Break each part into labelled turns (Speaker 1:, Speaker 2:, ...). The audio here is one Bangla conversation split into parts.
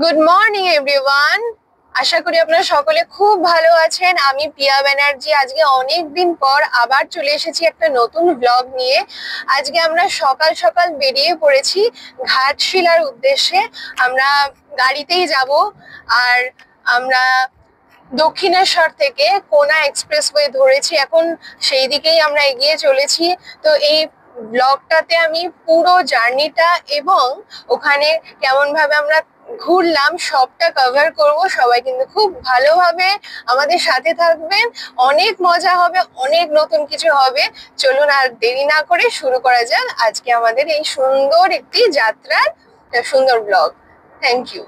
Speaker 1: Good morning everyone. আশা করি আপনারা সকলে খুব ভালো আছেন। আমি পিয়া ব্যানার্জি। আজকে অনেক দিন পর আবার চলে এসেছি একটা নতুন ব্লগ নিয়ে। আজকে আমরা সকাল সকাল বেরিয়ে পড়েছি ঘাটশিলার উদ্দেশ্যে। আমরা গাড়িতেই যাব, আর আমরা দক্ষিণেশ্বর থেকে কোনা এক্সপ্রেসওয়ে ধরেছি, এখন সেই দিকেই আমরা এগিয়ে চলেছি। তো এই ব্লগটাতে আমি পুরো জার্নিটা এবং ওখানে কেমন ভাবে আমরা ঘুরলাম সবটা কভার করব। সবাই কিন্তু খুব ভালোভাবে আমাদের সাথে থাকবেন, অনেক মজা হবে, অনেক নতুন কিছু হবে। চলুন আর দেরি না করে শুরু করা যাক আজকে আমাদের এই সুন্দর একটি যাত্রার সুন্দর ব্লগ। Thank you.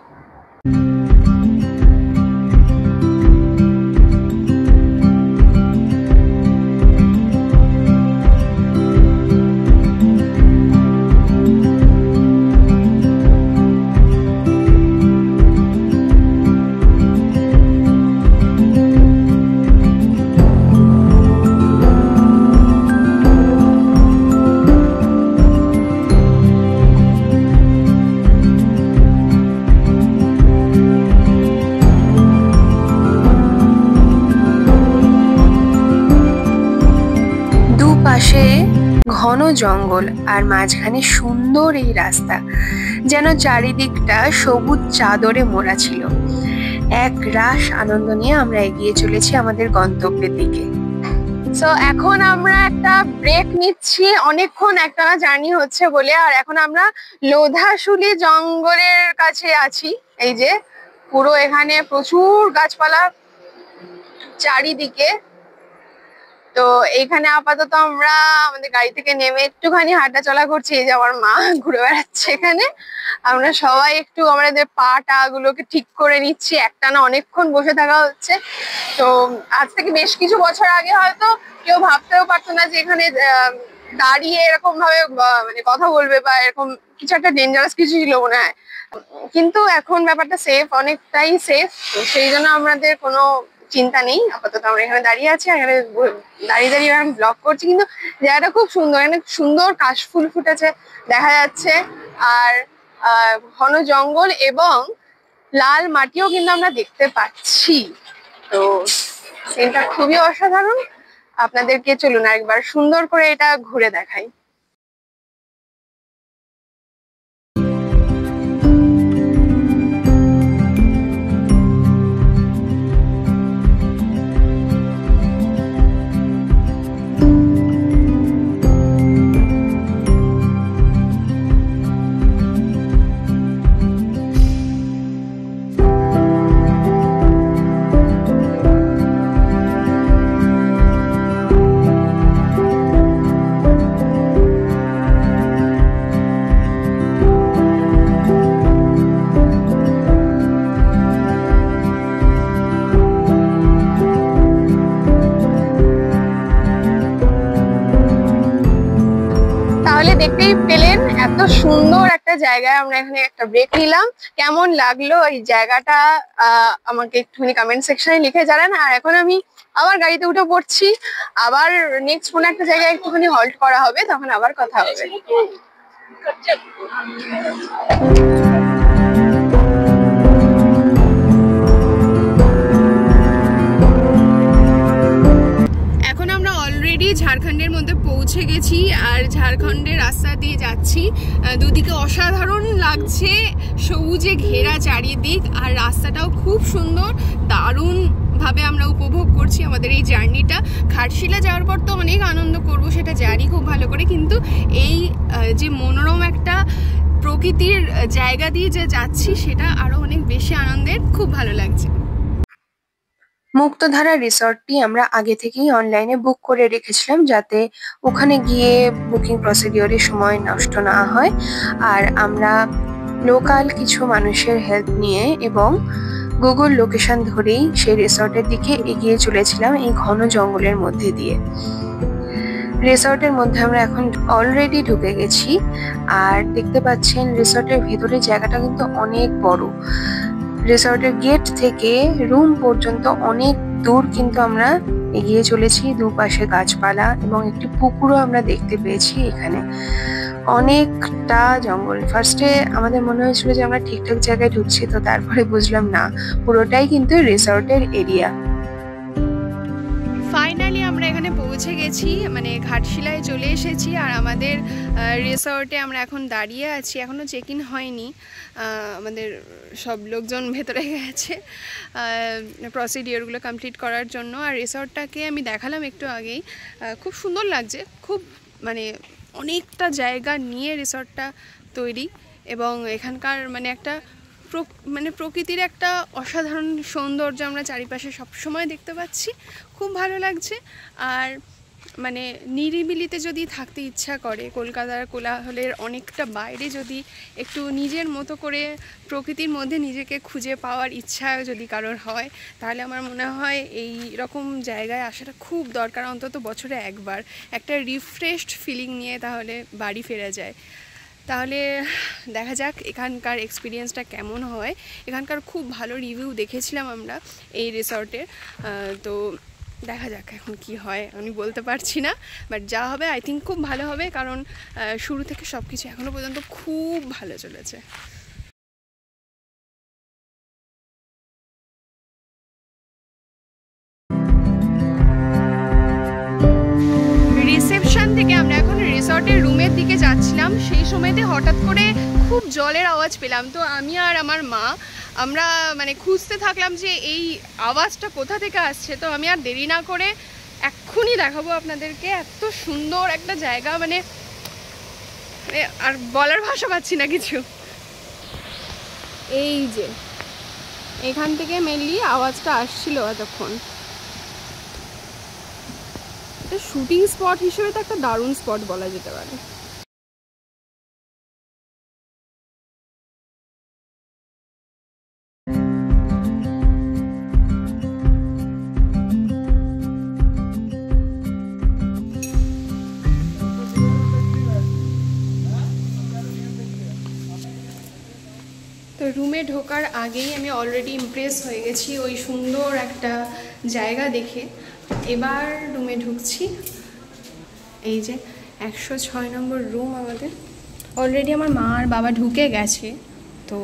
Speaker 1: পাশে ঘন জঙ্গল আর মাঝখানে সুন্দর এই রাস্তা, যেন চারিদিকটা সবুজ চাদরে মোড়া ছিল। এক রাস আনন্দ নিয়ে আমরা এগিয়ে চলেছি আমাদের গন্তব্যের দিকে। সো এখন আমরা একটা ব্রেক নিচ্ছি, অনেকক্ষণ একটানা জার্নি হচ্ছে বলে। আর এখন আমরা লোধাশুলি জঙ্গলের কাছে আছি। এই যে পুরো এখানে প্রচুর গাছপালা চারিদিকে। তো এইখানে আপাতত আমরা আমাদের গাড়ি থেকে নেমে একটুখানি হাঁটা চলা করছি। এই যে আমার মা ঘুরে বেড়াচ্ছে এখানে। আমরা সবাই একটু আমাদের পা টা গুলোকে ঠিক করে নিচ্ছি, একটানা অনেকক্ষণ বসে থাকা হচ্ছে। তো আজ থেকে বেশ কিছু বছর আগে হয়তো কেউ ভাবতেও পারতো না যে এখানে দাঁড়িয়ে এরকম ভাবে মানে কথা বলবে বা এরকম কিছু একটা ডেঞ্জারাস কিছু ছিল মনে হয়। কিন্তু এখন ব্যাপারটা সেফ, অনেকটাই সেফ। তো সেই জন্য আমাদের কোনো চিন্তা নেই। আপাতত আমরা এখানে দাঁড়িয়ে আছি, এখানে দাঁড়িয়ে দাঁড়িয়ে আমি ব্লগ করছি। কিন্তু জায়গাটা খুব সুন্দর, এখানে সুন্দর কাশফুল ফুটেছে দেখা যাচ্ছে, আর ঘন জঙ্গল এবং লাল মাটিও কিন্তু আমরা দেখতে পাচ্ছি। তো সিনটা খুবই অসাধারণ। আপনাদেরকে চলুন একবার সুন্দর করে এটা ঘুরে দেখাই। দেখতেই পেলেন এত সুন্দর একটা জায়গায় আমরা এখানে একটা ব্রেক নিলাম। কেমন লাগলো এই জায়গাটা আমাকে একটুখানি কমেন্ট সেকশনে লিখে জানান। আর এখন আমি আবার গাড়িতে উঠে পড়ছি। আবার নেক্সট কোনো একটা জায়গায় একটুখানি হল্ট করা হবে, তখন আবার কথা হবে। ঝাড়খণ্ডের মধ্যে পৌঁছে গেছি, আর ঝাড়খণ্ডের রাস্তা দিয়ে যাচ্ছি। দুদিকে অসাধারণ লাগছে, সবুজে ঘেরা চারিদিক, আর রাস্তাটাও খুব সুন্দর। দারুণ ভাবে আমরা উপভোগ করছি আমাদের এই জার্নিটা। ঘাটশিলা যাওয়ার পর তো অনেক আনন্দ করব, সেটা জানি খুব ভালো করে। কিন্তু এই যে মনোরম একটা প্রকৃতির জায়গা দিয়ে যে যাচ্ছি, সেটা আরো অনেক বেশি আনন্দের। খুব ভালো লাগছে। মুক্তধারা রিসর্টটি আমরা আগে থেকেই অনলাইনে বুক করে রেখেছিলাম, যাতে ওখানে গিয়ে বুকিং প্রসিডিওরে সময় নষ্ট না হয়। আর আমরা লোকাল কিছু মানুষের হেল্প নিয়ে এবং গুগল লোকেশন ধরেই সেই রিসর্টের দিকে এগিয়ে চলেছিলাম এই ঘন জঙ্গলের মধ্যে দিয়ে। রিসর্টের মধ্যে আমরা এখন অলরেডি ঢুকে গেছি, আর দেখতে পাচ্ছেন রিসর্টের ভেতরে জায়গাটা কিন্তু অনেক বড়। রিসর্টের গেট থেকে রুম পর্যন্ত অনেক দূর কিন্তু আমরা এগিয়ে চলেছি। দুপাশে গাছপালা এবং একটি পুকুরও আমরা দেখতে পেয়েছি এখানে। অনেকটা জঙ্গল। ফার্স্টে আমাদের মনে হয়েছিল যে আমরা ঠিকঠাক জায়গায় ঢুকছি, তো তারপরে বুঝলাম না, পুরোটাই কিন্তু রিসর্টের এরিয়া। ফাইনালি আমরা এখানে পৌঁছে গেছি, মানে ঘাটশিলায় চলে এসেছি। আর আমাদের রিসর্টে আমরা এখন দাঁড়িয়ে আছি, এখনও চেক ইন হয়নি, আমাদের সব লোকজন ভেতরে গেছে প্রসিডিওরগুলো কমপ্লিট করার জন্য। আর রিসর্টটাকে আমি দেখালাম একটু আগেই, খুব সুন্দর লাগছে, খুব মানে অনেকটা জায়গা নিয়ে রিসর্টটা তৈরি, এবং এখানকার মানে একটা প্রকৃতির একটা অসাধারণ সৌন্দর্য আমরা চারিপাশে সবসময় দেখতে পাচ্ছি, খুব ভালো লাগছে। আর মানে নিরিবিলিতে যদি থাকতে ইচ্ছা করে, কলকাতার কোলাহলের অনেকটা বাইরে যদি একটু নিজের মতো করে প্রকৃতির মধ্যে নিজেকে খুঁজে পাওয়ার ইচ্ছা যদি কারোর হয়, তাহলে আমার মনে হয় এই রকম জায়গায় আসাটা খুব দরকার, অন্তত বছরে একবার একটা রিফ্রেশড ফিলিং নিয়ে তাহলে বাড়ি ফেরা যায়। তাহলে দেখা যাক এখানকার এক্সপিরিয়েন্সটা কেমন হয়। এখানকার খুব ভালো রিভিউ দেখেছিলাম আমরা এই রিসর্টের, তো দেখা যাক এখন কি হয়, আমি বলতে পারছি না, বাট যা হবে আই থিঙ্ক খুব ভালো হবে, কারণ শুরু থেকে সব কিছু এখনও পর্যন্ত খুব ভালো চলেছে। রিসেপশন থেকে আমরা এখন রিসর্টের রুমের দিকে যাচ্ছিলাম, সেই সময়তে হঠাৎ করে খুব জলের আওয়াজ পেলাম। তো আমি আর আমার মা আমরা মানে খুঁজতে থাকলাম যে এই আওয়াজটা কোথা থেকে আসছে। তো আমি আর দেরি না করে এক্ষুনি দেখাবো আপনাদেরকে, এত সুন্দর একটা জায়গা, মানে আর বলার ভাষা পাচ্ছি না কিছু। এই যে এখান থেকে মেনলি আওয়াজটা আসছিল এতক্ষণ। এটা শুটিং স্পট হিসেবে তো একটা দারুণ স্পট বলা যেতে পারে। তো রুমে ঢোকার আগেই আমি অলরেডি ইমপ্রেস হয়ে গেছি ওই সুন্দর একটা জায়গা দেখে। এবার রুমে ঢুকছি, এই যে 106 নম্বর রুম আমাদের। অলরেডি আমার মা আর বাবা ঢুকে গেছে, তো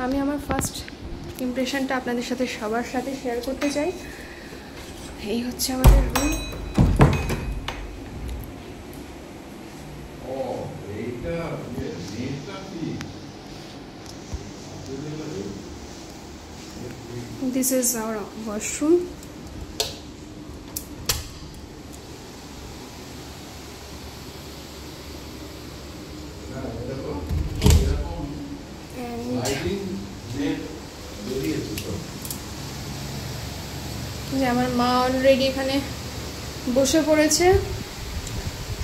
Speaker 1: আমি আমার ফার্স্ট ইমপ্রেশনটা আপনাদের সাথে সবার সাথে শেয়ার করতে চাই। এই হচ্ছে আমাদের room. This is our washroom. যে আমার মা অলরেডি এখানে বসে পড়েছে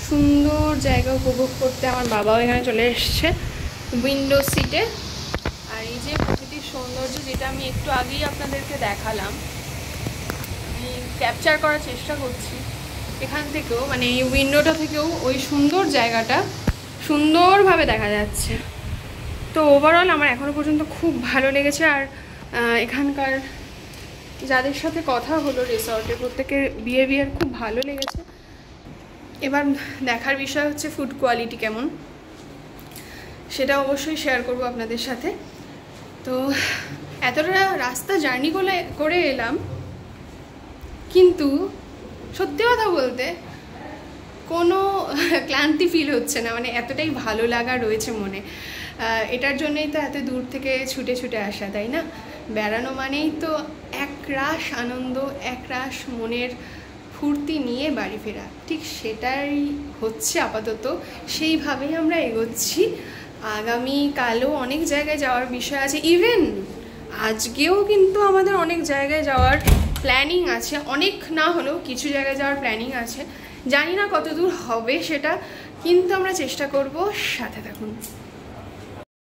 Speaker 1: সুন্দর জায়গা উপভোগ করতে। আমার বাবাও এখানে চলে এসছে উইন্ডো সিটে। আর এই যে প্রকৃতির সৌন্দর্য, যেটা আমি একটু আগেই আপনাদেরকে দেখালাম, আমি ক্যাপচার করার চেষ্টা করছি এখান থেকেও, মানে এই উইন্ডোটা থেকেও ওই সুন্দর জায়গাটা সুন্দরভাবে দেখা যাচ্ছে। তো ওভারঅল আমার এখনও পর্যন্ত খুব ভালো লেগেছে। আর এখানকার যাদের সাথে কথা হলো রিসর্টে, প্রত্যেকের বিহেভিয়ার খুব ভালো লেগেছে। এবার দেখার বিষয় হচ্ছে ফুড কোয়ালিটি কেমন, সেটা অবশ্যই শেয়ার করব আপনাদের সাথে। তো এতটা রাস্তা জার্নি করে এলাম, কিন্তু সত্যি কথা বলতে কোনো ক্লান্তি ফিল হচ্ছে না, মানে এতটাই ভালো লাগা রয়েছে মনে। এটার জন্যই তো এত দূর থেকে ছুটে ছুটে আসা, তাই না? বেড়ানো মানেই তো একরাশ আনন্দ, একরাশ মনের ফুর্তি নিয়ে বাড়ি ফেরা, ঠিক সেটাই হচ্ছে আপাতত। সেইভাবেই আমরা এগোচ্ছি। আগামীকালও অনেক জায়গায় যাওয়ার বিষয় আছে, ইভেন আজকেও কিন্তু আমাদের অনেক জায়গায় যাওয়ার প্ল্যানিং আছে। অনেক না হলেও কিছু জায়গায় যাওয়ার প্ল্যানিং আছে, জানি না কত দূর হবে সেটা, কিন্তু আমরা চেষ্টা করব। সাথে থাকুন।